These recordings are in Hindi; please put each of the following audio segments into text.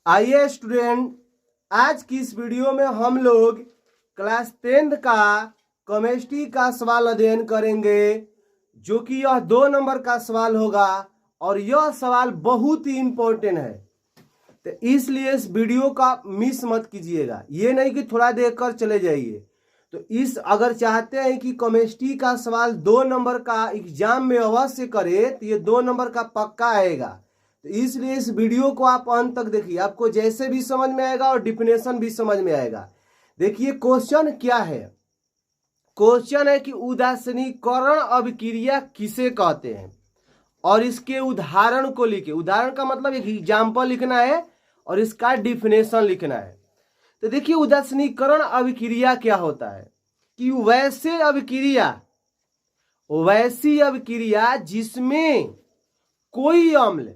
आइए स्टूडेंट, आज की इस वीडियो में हम लोग क्लास 10th का केमिस्ट्री का सवाल अध्ययन करेंगे, जो कि यह 2 नंबर का सवाल होगा और यह सवाल बहुत ही इम्पोर्टेंट है। तो इसलिए इस वीडियो का मिस मत कीजिएगा, ये नहीं कि थोड़ा देख कर चले जाइए। तो अगर चाहते हैं कि केमिस्ट्री का सवाल 2 नंबर का एग्जाम में अवश्य करे तो ये 2 नंबर का पक्का आएगा। तो इसलिए इस वीडियो को आप अंत तक देखिए, आपको जैसे भी समझ में आएगा और डिफिनेशन भी समझ में आएगा। देखिए क्वेश्चन क्या है। क्वेश्चन है कि उदासीनीकरण अभिक्रिया किसे कहते हैं और इसके उदाहरण को लिखे। उदाहरण का मतलब एक एग्जाम्पल लिखना है और इसका डिफिनेशन लिखना है। तो देखिए उदासीनीकरण अभिक्रिया क्या होता है कि वैसी अभिक्रिया जिसमें कोई अम्ल,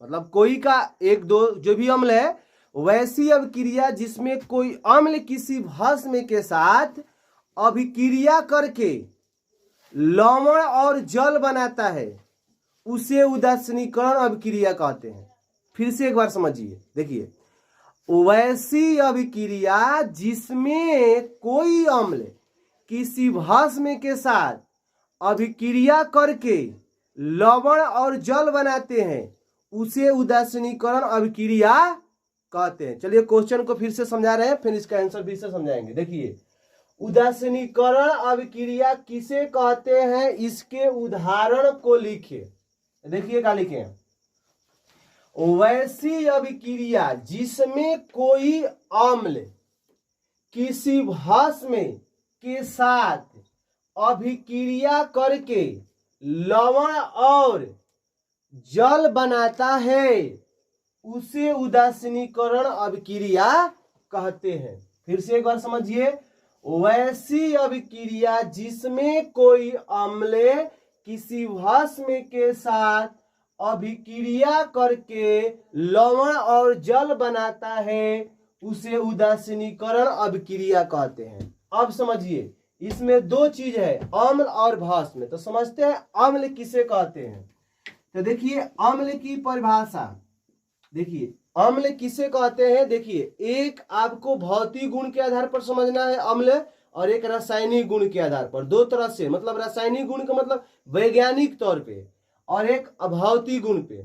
मतलब कोई का एक दो जो भी अम्ल है, वैसी अभिक्रिया जिसमें कोई अम्ल किसी भस्म के साथ अभिक्रिया करके लवण और जल बनाता है, उसे उदासीनीकरण अभिक्रिया कहते हैं। फिर से एक बार समझिए, देखिए वैसी अभिक्रिया जिसमें कोई अम्ल किसी भस्म के साथ अभिक्रिया करके लवण और जल बनाते हैं, उसे उदासीनीकरण अभिक्रिया कहते हैं। चलिए क्वेश्चन को फिर से समझा रहे हैं, फिर इसका आंसर फिर से समझाएंगे। देखिए उदासीनीकरण अभिक्रिया किसे कहते हैं, इसके उदाहरण को लिखिए। देखिए क्या लिखे हैं, वैसी अभिक्रिया जिसमें कोई अम्ल किसी भस्म के साथ अभिक्रिया करके लवण और जल बनाता है, उसे उदासीनीकरण अभिक्रिया कहते हैं। फिर से एक बार समझिए, वैसी अभिक्रिया जिसमें कोई अम्ल किसी भस्म के साथ अभिक्रिया करके लवण और जल बनाता है, उसे उदासीनीकरण अभिक्रिया कहते हैं। अब समझिए, इसमें 2 चीज है, अम्ल और भस्म। तो समझते हैं अम्ल किसे कहते हैं। तो देखिए अम्ल की परिभाषा, देखिए अम्ल किसे कहते हैं। देखिए एक आपको भौतिक गुण के आधार पर समझना है अम्ल, और एक रासायनिक गुण के आधार पर। 2 तरह से, मतलब रासायनिक गुण का मतलब वैज्ञानिक तौर पे, और एक अभौतिक गुण पे।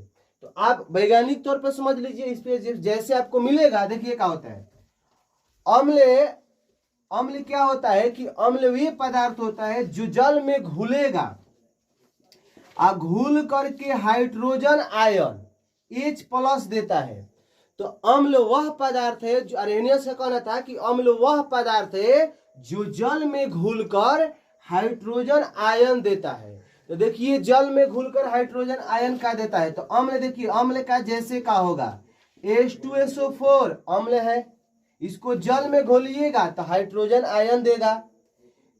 तो आप वैज्ञानिक तौर पर समझ लीजिए, इस पे जैसे आपको मिलेगा। देखिए क्या होता है, अम्ल क्या होता है कि अम्ल वे पदार्थ होता है जो जल में घुलेगा, घुल करके हाइड्रोजन आयन H+ देता है। तो अम्ल वह पदार्थ है जो, अरेनियस का कहना था कि अम्ल वह पदार्थ है जो जल में घुलकर हाइड्रोजन आयन देता है। तो देखिए जल में घुलकर हाइड्रोजन आयन का देता है। तो अम्ल, देखिए अम्ल का जैसे का होगा, H2SO4 अम्ल है, इसको जल में घोलिएगा तो हाइड्रोजन आयन देगा।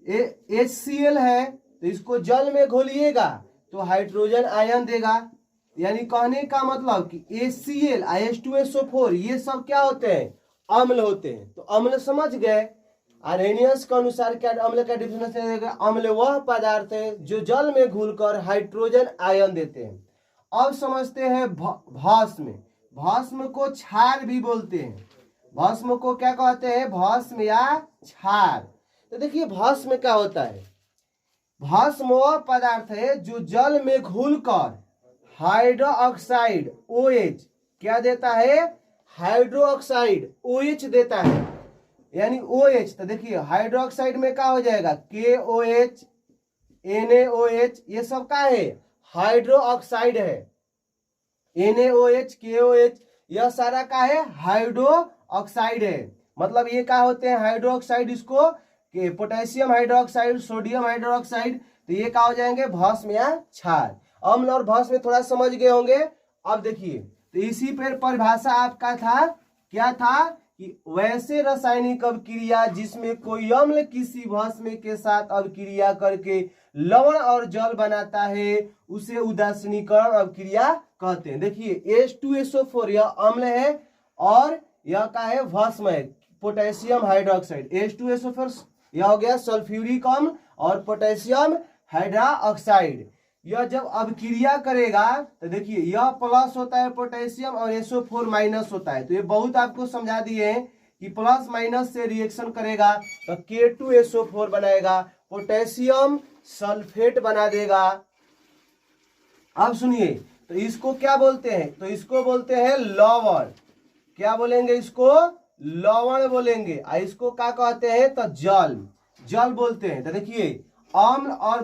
HCl है, तो इसको जल में घोलिएगा तो हाइड्रोजन आयन देगा। यानी कहने का मतलब कि HCl, H2SO4 ये सब क्या होते हैं, अम्ल होते हैं। तो अम्ल समझ गए। आर्हेनियस के अनुसार क्या अम्ल का डिफिनेशन देगा, अम्ल वह पदार्थ है जो जल में घुलकर हाइड्रोजन आयन देते हैं। अब समझते हैं भस्म। भस्म को क्षार भी बोलते हैं। भस्म को क्या कहते हैं, भस्म या क्षार। तो देखिए भस्म क्या होता है, भस्म वह पदार्थ है जो जल में घुलकर हाइड्रोक्साइड OH क्या देता है, हाइड्रोक्साइड OH देता है, यानी OH। तो देखिए हाइड्रोक्साइड में क्या हो जाएगा, KOH NaOH, ये सब का है, हाइड्रोक्साइड है। NaOH KOH यह सारा का है, हाइड्रोक्साइड है। मतलब ये क्या होते हैं, हाइड्रोक्साइड, इसको पोटेशियम हाइड्रोक्साइड, सोडियम हाइड्रोक्साइड। तो ये क्या हो जाएंगे, भस्म या क्षार। अम्ल और भस्म थोड़ा समझ गए होंगे। अब देखिए, तो इसी पर परिभाषा आपका था, क्या था कि वैसे रासायनिक अभिक्रिया जिसमें कोई अम्ल किसी भस्म के साथ अभिक्रिया करके लवण और जल बनाता है, उसे उदासीनीकरण अभिक्रिया कहते हैं। देखिए H2SO4 यह अम्ल है और यह का है, भस्म है, पोटेशियम हाइड्रोक्साइड। H2SO4 यह हो गया सल्फ्यूरिक अम्ल और पोटेशियम हाइड्रोक्साइड। यह जब अभिक्रिया करेगा तो देखिए यह प्लस होता है पोटेशियम और SO4 माइनस होता है। तो ये बहुत आपको समझा दिए हैं कि प्लस माइनस से रिएक्शन करेगा तो K2SO4 बनाएगा, पोटेशियम सल्फेट बना देगा। अब सुनिए, तो इसको क्या बोलते हैं? तो इसको बोलते हैं लवण। क्या बोलेंगे? इसको लवण बोलेंगे। और इसको क्या कहते हैं? तो जल, जल बोलते हैं। तो देखिए अम्ल और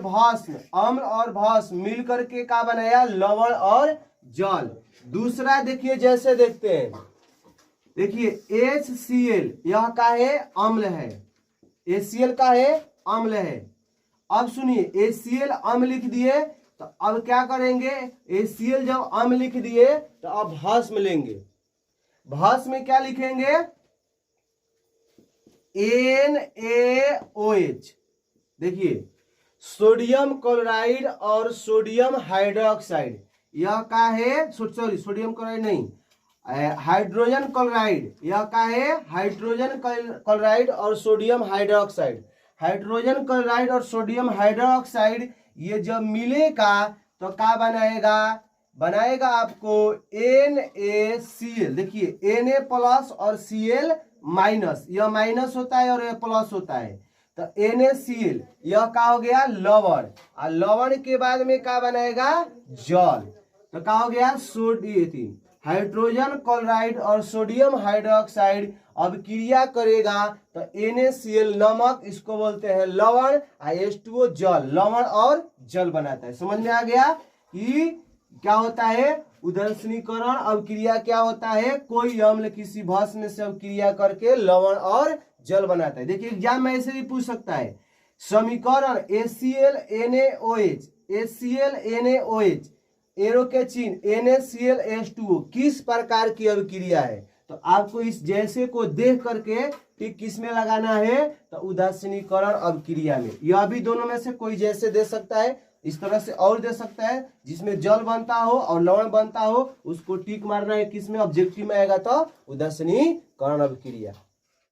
भस्म मिल करके क्या बनाया? लवण और जल। दूसरा देखिए, जैसे देखते हैं, देखिए HCl यह का है? अम्ल है। HCl का है? अम्ल है। अब सुनिए, HCl अम्ल लिख दिए तो अब क्या करेंगे? HCl जब अम्ल लिख दिए तो अब भस्म लेंगे। भस्म में क्या लिखेंगे? NaOH। देखिए सोडियम क्लोराइड और सोडियम हाइड्रोक्साइड, यह का है? सॉरी, सोडियम क्लोराइड नहीं, हाइड्रोजन क्लोराइड। यह का है? हाइड्रोजन क्लोराइड और सोडियम हाइड्रोक्साइड। हाइड्रोजन क्लोराइड और सोडियम हाइड्रोक्साइड ये जब मिलेगा तो क्या बनाएगा? बनाएगा आपको NaCl। देखिए Na प्लस और Cl माइनस, यह माइनस होता है और यह प्लस होता है। तो NaCl यह क्या हो गया? लवण। और लवण के बाद में क्या बनाएगा? जल। तो क्या हो गया? सोडियम, हाइड्रोजन क्लोराइड और सोडियम हाइड्रोक्साइड अब क्रिया करेगा तो NaCl नमक, इसको बोलते हैं लवण, और H2O जल। लवण और जल बनाता है। समझ में आ गया कि क्या होता है? उदासीनीकरण अवक्रिया क्या होता है? कोई अम्ल किसी भस्म से अवक्रिया करके लवण और जल बनाता है। देखिए एग्जाम में ऐसे भी पूछ सकता है, समीकरण HCl NaOH एरो के चिन्ह NaClH2O किस प्रकार की अभिक्रिया है? तो आपको इस जैसे को देख करके ठीक किस में लगाना है? तो उदासीनीकरण अभिक्रिया में। यह भी दोनों में से कोई जैसे दे सकता है, इस तरह से और दे सकता है। जिसमें जल बनता हो और लवण बनता हो उसको टिक मारना है, किस में? ऑब्जेक्टिव में आएगा तो उदासीनीकरण अभिक्रिया।